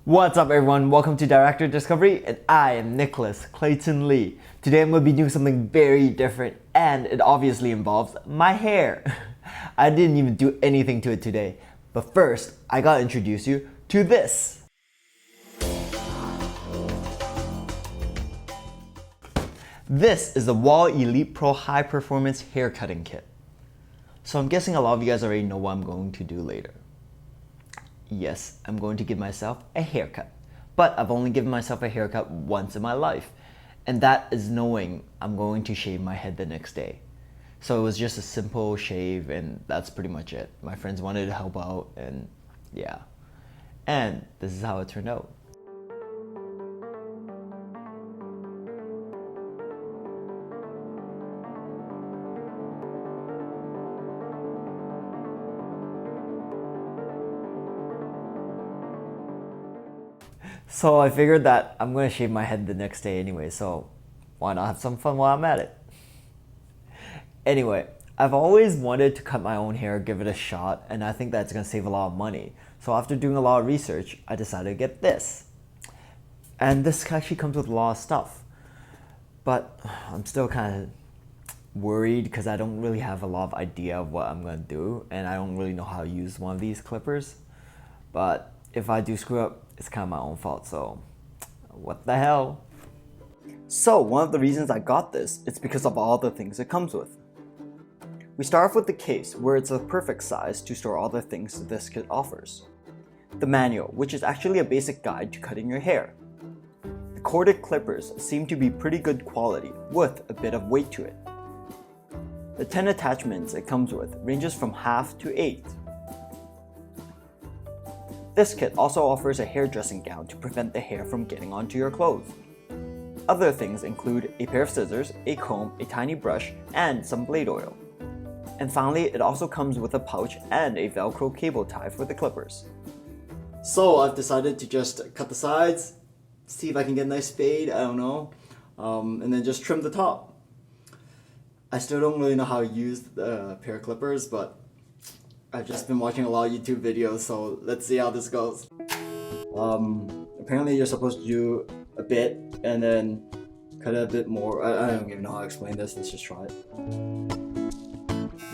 What's up everyone, welcome to Director Discovery and I am Nicholas Clayton Lee. Today I'm going to be doing something very different and it obviously involves my hair. I didn't even do anything to it today, but first I gotta introduce you to this. This is the Wahl Elite Pro High Performance Hair Cutting Kit. So I'm guessing a lot of you guys already know what I'm going to do later. Yes, I'm going to give myself a haircut. But I've only given myself a haircut once in my life. And that is knowing I'm going to shave my head the next day. So it was just a simple shave and that's pretty much it. My friends wanted to help out and yeah. And this is how it turned out. So I figured that I'm gonna shave my head the next day anyway, so why not have some fun while I'm at it? Anyway, I've always wanted to cut my own hair, give it a shot, and I think that's gonna save a lot of money. So after doing a lot of research, I decided to get this. And this actually comes with a lot of stuff. But I'm still kind of worried because I don't really have a lot of idea of what I'm gonna do, and I don't really know how to use one of these clippers. But if I do screw up, it's kind of my own fault, so what the hell? So one of the reasons I got this is because of all the things it comes with. We start off with the case, where it's a perfect size to store all the things this kit offers. The manual, which is actually a basic guide to cutting your hair. The corded clippers seem to be pretty good quality, with a bit of weight to it. The 10 attachments it comes with ranges from half to 8. This kit also offers a hair dressing gown to prevent the hair from getting onto your clothes. Other things include a pair of scissors, a comb, a tiny brush, and some blade oil. And finally, it also comes with a pouch and a Velcro cable tie for the clippers. So I've decided to just cut the sides, see if I can get a nice fade, I don't know, and then just trim the top. I still don't really know how to use the pair of clippers, but I've just been watching a lot of YouTube videos, so let's see how this goes. Apparently you're supposed to do a bit and then cut it a bit more. I don't even know how to explain this, let's just try it.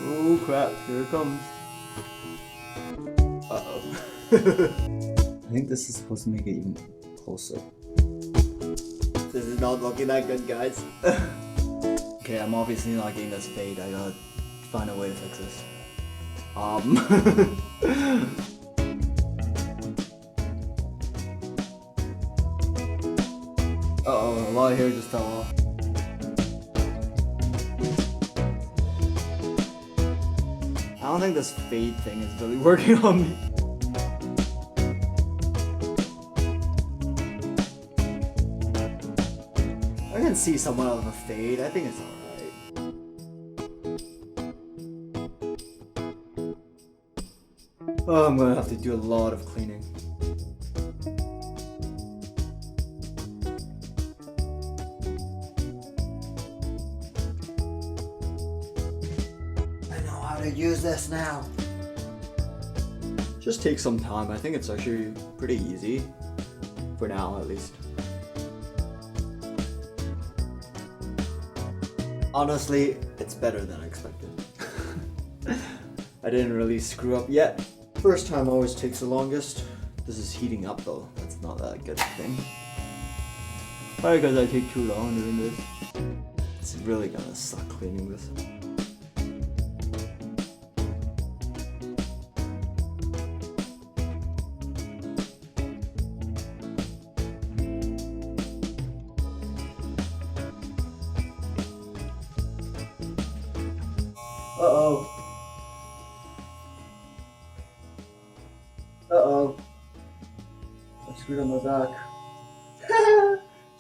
Oh crap, here it comes. Uh-oh. I think this is supposed to make it even closer. This is not looking that good, guys. Okay, I'm obviously not getting this fade. I gotta find a way to fix this. Uh-oh, a lot of hair just fell off. I don't think this fade thing is really working on me. I can see somewhat of a fade, I think it's alright. Oh, I'm gonna have to do a lot of cleaning. I know how to use this now. Just take some time. I think it's actually pretty easy. For now, at least. Honestly, it's better than I expected. I didn't really screw up yet. First time always takes the longest. This is heating up though, that's not that good thing. Probably because I take too long doing this. It's really gonna suck cleaning this. Uh-oh. Uh-oh. I screwed up my back.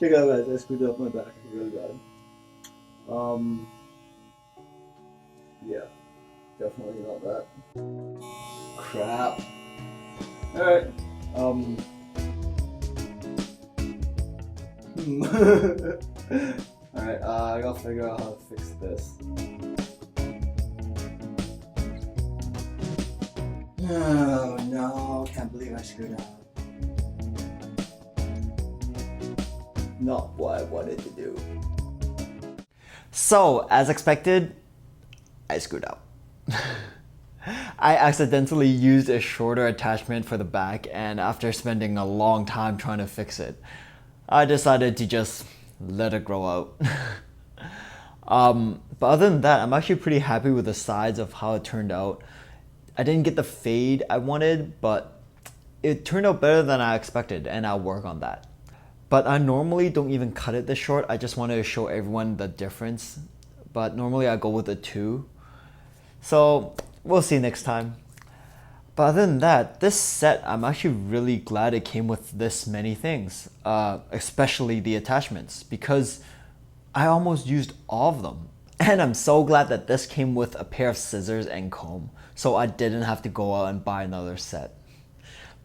Check out guys, I screwed up my back really bad. Yeah. Definitely not that. Crap. Alright. Alright, I gotta figure out how to fix this. Oh no, can't believe I screwed up. Not what I wanted to do. So, as expected, I screwed up. I accidentally used a shorter attachment for the back, and after spending a long time trying to fix it, I decided to just let it grow out. But other than that, I'm actually pretty happy with the sides of how it turned out. I didn't get the fade I wanted, but it turned out better than I expected, and I'll work on that. But I normally don't even cut it this short. I just wanted to show everyone the difference. But normally I go with a 2. So we'll see next time. But other than that, this set, I'm actually really glad it came with this many things, especially the attachments, because I almost used all of them. And I'm so glad that this came with a pair of scissors and comb, so I didn't have to go out and buy another set.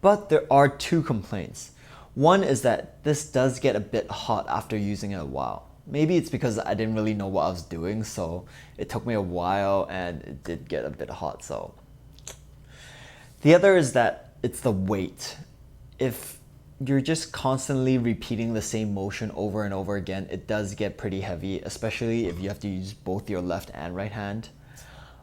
But there are 2 complaints. One is that this does get a bit hot after using it a while. Maybe it's because I didn't really know what I was doing, so it took me a while and it did get a bit hot, so. The other is that it's the weight. If you're just constantly repeating the same motion over and over again, it does get pretty heavy, especially if you have to use both your left and right hand.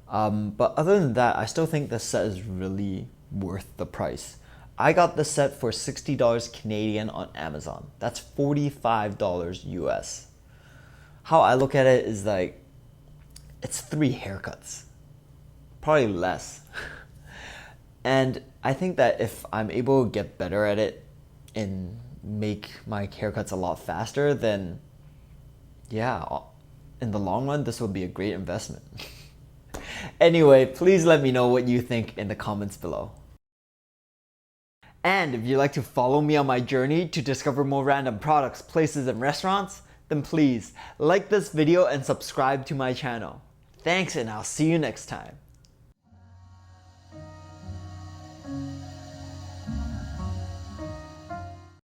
But other than that, I still think this set is really worth the price. I got this set for $60 Canadian on Amazon. That's $45 US. How I look at it is like, it's 3 haircuts. Probably less. And I think that if I'm able to get better at it and make my haircuts a lot faster, then yeah, in the long run, this will be a great investment. Anyway, please let me know what you think in the comments below. And if you'd like to follow me on my journey to discover more random products, places, and restaurants, then please like this video and subscribe to my channel. Thanks, and I'll see you next time.